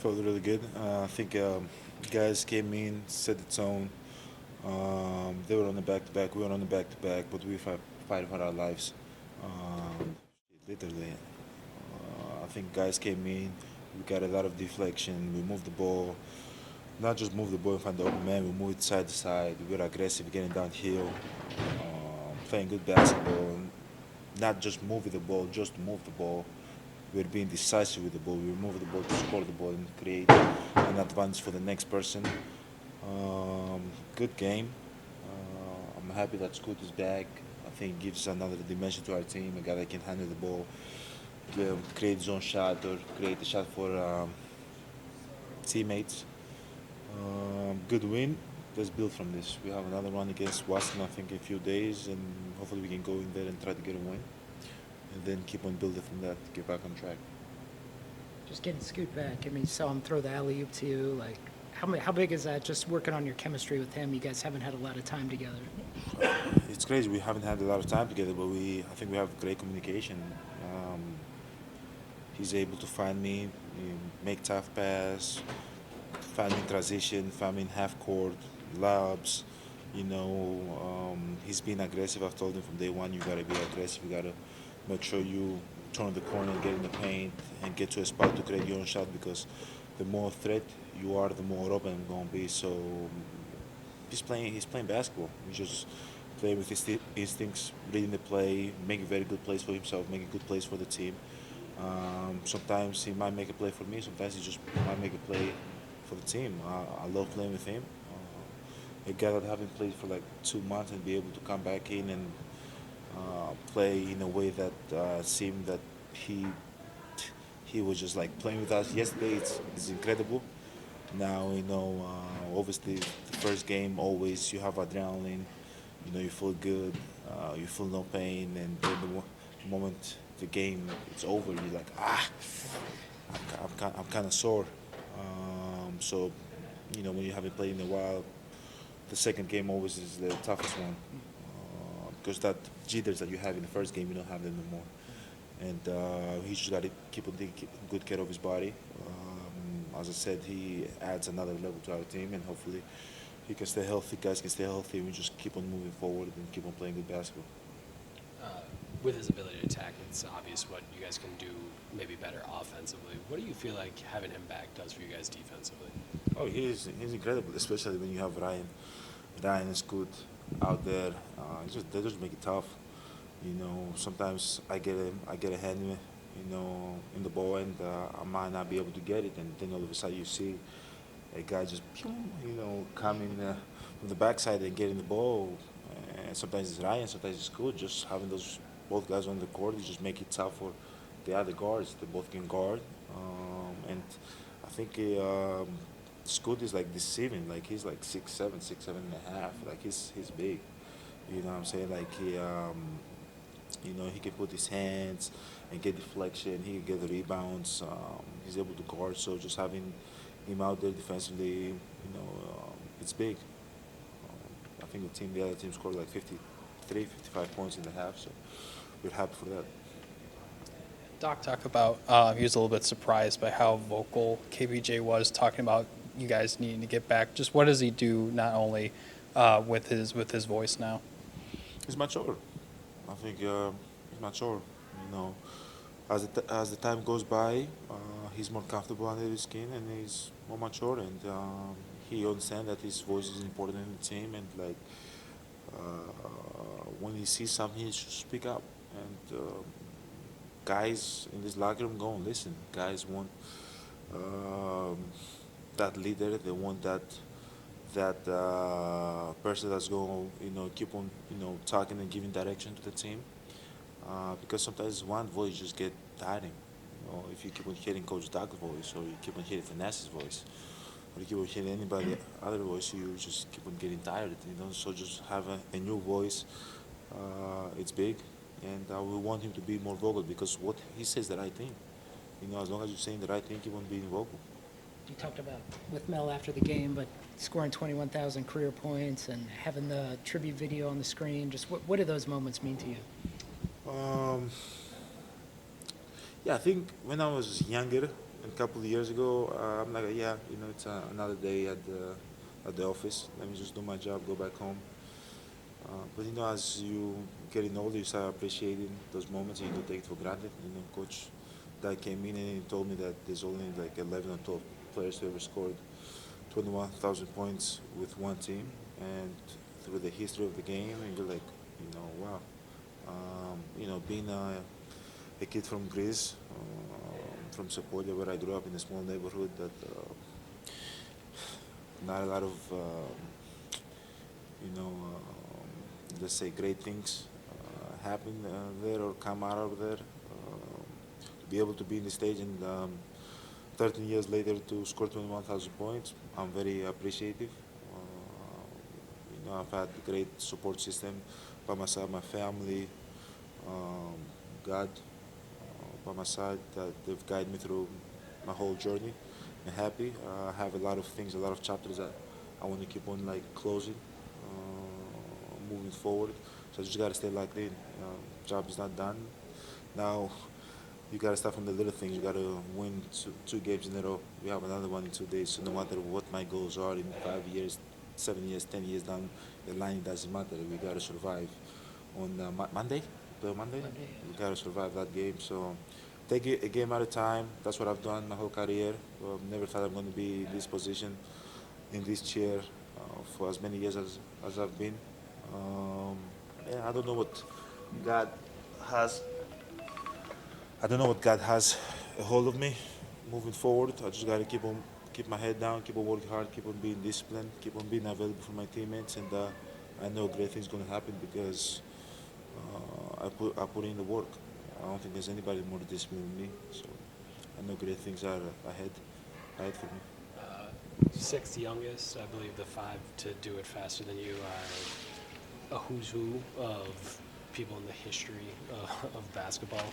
Felt really good. I think guys came in, set the tone. They were on the back to back. We were on the back to back, but we fight for our lives. Um, Literally, I think guys came in. We got a lot of deflection. We moved the ball. Not just move the ball in front of the open man. We moved side to side. We were aggressive, getting downhill, playing good basketball. Not just moving the ball, just to move the ball. We're being decisive with the ball. We move the ball to score the ball and create an advantage for the next person. Good game. I'm happy that Scoot is back. I think it gives another dimension to our team. A guy that can handle the ball, create his own shot or create a shot for teammates. Good win. Let's build from this. We have another one against Washington, I think, in a few days, and hopefully we can go in there and try to get a win, and then keep on building from that to get back on track. Just getting Scoot back. I mean, you saw him throw the alley oop to you. Like, how big is that? Just working on your chemistry with him. You guys haven't had a lot of time together. It's crazy. We haven't had a lot of time together, but I think we have great communication. Um, he's able to find me, make tough pass, find me in transition, find me in half court, lobs. He's been aggressive. I've told him from day one, you gotta be aggressive. You gotta make sure you turn the corner, get in the paint, and get to a spot to create your own shot. Because the more threat you are, the more open I'm gonna be. So he's playing basketball. He's just playing with his instincts, reading the play, making very good plays for himself, making good plays for the team. Sometimes he might make a play for me. Sometimes he just might make a play for the team. I love playing with him. A guy that haven't played for like 2 months and be able to come back in and play in a way that seemed that he was just like playing with us yesterday. It's incredible. Now obviously the first game always you have adrenaline. You feel good. You feel no pain, and then the moment the game it's over, you're like I'm kind of sore. So when you haven't played in a while, the second game always is the toughest one because that jitters that you have in the first game, you don't have them anymore. And he just got to keep on taking good care of his body. As I said, he adds another level to our team, and hopefully he can stay healthy. Guys can stay healthy, and we just keep on moving forward and keep on playing good basketball. With his ability to attack, it's obvious what you guys can do maybe better offensively. What do you feel like having him back does for you guys defensively? Oh, he's incredible, especially when you have Ryan. Ryan is good out there. They just make it tough. Sometimes I get a hand, in the ball, and I might not be able to get it, and then all of a sudden you see a guy just, coming from the backside and getting the ball. And sometimes it's Ryan, sometimes it's good. Just having those both guys on the court, you just make it tough for the other guards. They both can guard, and I think Scoot is like deceiving. Like he's like 6'7", 6'7.5". Like he's big. You know what I'm saying? Like he can put his hands and get deflection. He can get the rebounds. He's able to guard. So just having him out there defensively, it's big. I think the other team scored like 53, 55 points in the half. So we're happy for that. Doc, talk about he was a little bit surprised by how vocal KBJ was talking about you guys needing to get back. Just what does he do not only with his voice now? He's mature. I think he's mature. As the time goes by, he's more comfortable under his skin and he's more mature, and he understands that his voice is important in the team, and like when he sees something, he should speak up. And guys in this locker room go and listen. Guys want that leader. They want that person that's going to keep on talking and giving direction to the team. Because sometimes one voice just get tiring. If you keep on hearing Coach Doc's voice, or you keep on hearing Vanessa's voice, or you keep on hearing anybody other voice, you just keep on getting tired. So just have a new voice. It's big, and we want him to be more vocal because what he says the right thing. As long as you're saying the right thing, keep on being vocal. You talked about with Mel after the game, but scoring 21,000 career points and having the tribute video on the screen. Just what do those moments mean to you? Yeah, I think when I was younger, a couple of years ago, I'm like, yeah, it's another day at the office. Let me just do my job, go back home. But as you getting older, you start appreciating those moments, and you don't take it for granted. Coach that came in and he told me that there's only like 11 or 12 players who ever scored 21,000 points with one team, and through the history of the game, and you're like, wow. Being a kid from Greece, from Sepolia, where I grew up in a small neighborhood, that not a lot of, let's say, great things happen there or come out of there. To be able to be in the stage and 13 years later to score 21,000 points, I'm very appreciative. I've had a great support system by my side, my family, God by my side, that they've guided me through my whole journey. I'm happy. I have a lot of things, a lot of chapters that I want to keep on like closing, moving forward. So I just gotta stay locked in. Job is not done. Now you gotta start from the little things. You gotta win two games in a row. We have another one in 2 days. So no matter what my goals are in 5 years, 7 years, 10 years down the line, it doesn't matter. We gotta survive on Monday. Monday, Monday, we gotta survive that game. So take it a game at a time. That's what I've done my whole career. Never thought I'm going to be in this position, in this chair, for as many years as I've been. I don't know what God has. I don't know what God has a hold of me moving forward. I just gotta keep my head down, keep on working hard, keep on being disciplined, keep on being available for my teammates, and I know great things gonna happen because I put in the work. I don't think there's anybody more disciplined than me, so I know great things are ahead for me. Sixth youngest, I believe the five to do it faster than you are a who's who of people in the history of basketball.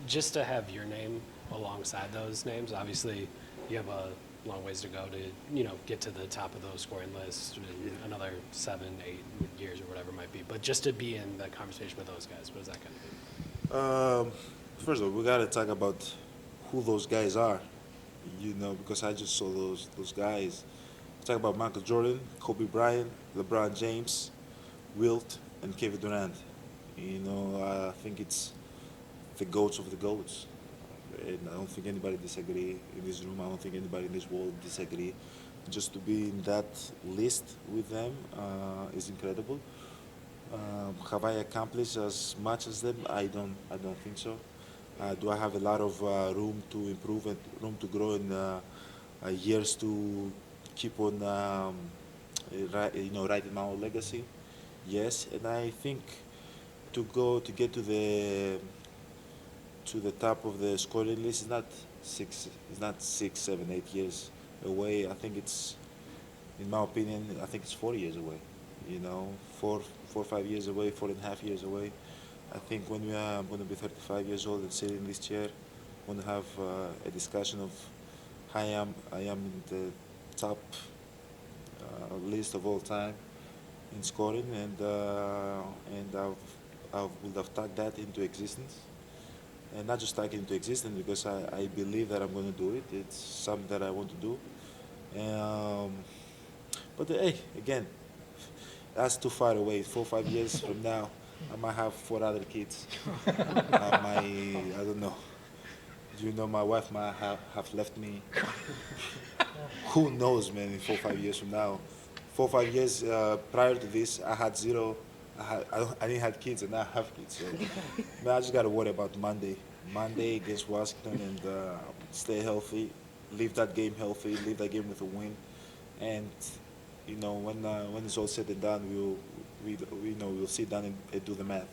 Just to have your name alongside those names, obviously you have a long ways to go to get to the top of those scoring lists in another 7, 8 years or whatever it might be. But just to be in the conversation with those guys, what does that kind of mean? First of all, we gotta talk about who those guys are, because I just saw those guys. Talk about Michael Jordan, Kobe Bryant, LeBron James, Wilt, and Kevin Durant. I think it's the goats of the goats. And I don't think anybody disagree in this room. I don't think anybody in this world disagree. Just to be in that list with them is incredible. Have I accomplished as much as them? I don't think so. Do I have a lot of room to improve and room to grow in years to keep on, writing my own legacy? Yes, and I think to get to the top of the scoring list is not 6, 7, 8 years away. I think it's, in my opinion, I think it's 4 years away. 4 or 5 years away, 4.5 years away. I think when I'm going to be 35 years old and sitting in this chair, I'm going to have a discussion of how I am in the top list of all time in scoring, and I would have tagged that into existence, and not just tag it into existence because I believe that I'm going to do it. It's something that I want to do. But hey, again, that's too far away. 4 or 5 years from now, I might have 4 other kids. I don't know. My wife might have left me. Who knows, man? In 4 or 5 years from now, 4 or 5 years prior to this, I had zero. I didn't have kids, and now I have kids. So, man, I just got to worry about Monday against Washington, and stay healthy, leave that game healthy, leave that game with a win, and when it's all said and done, we'll sit down and do the math.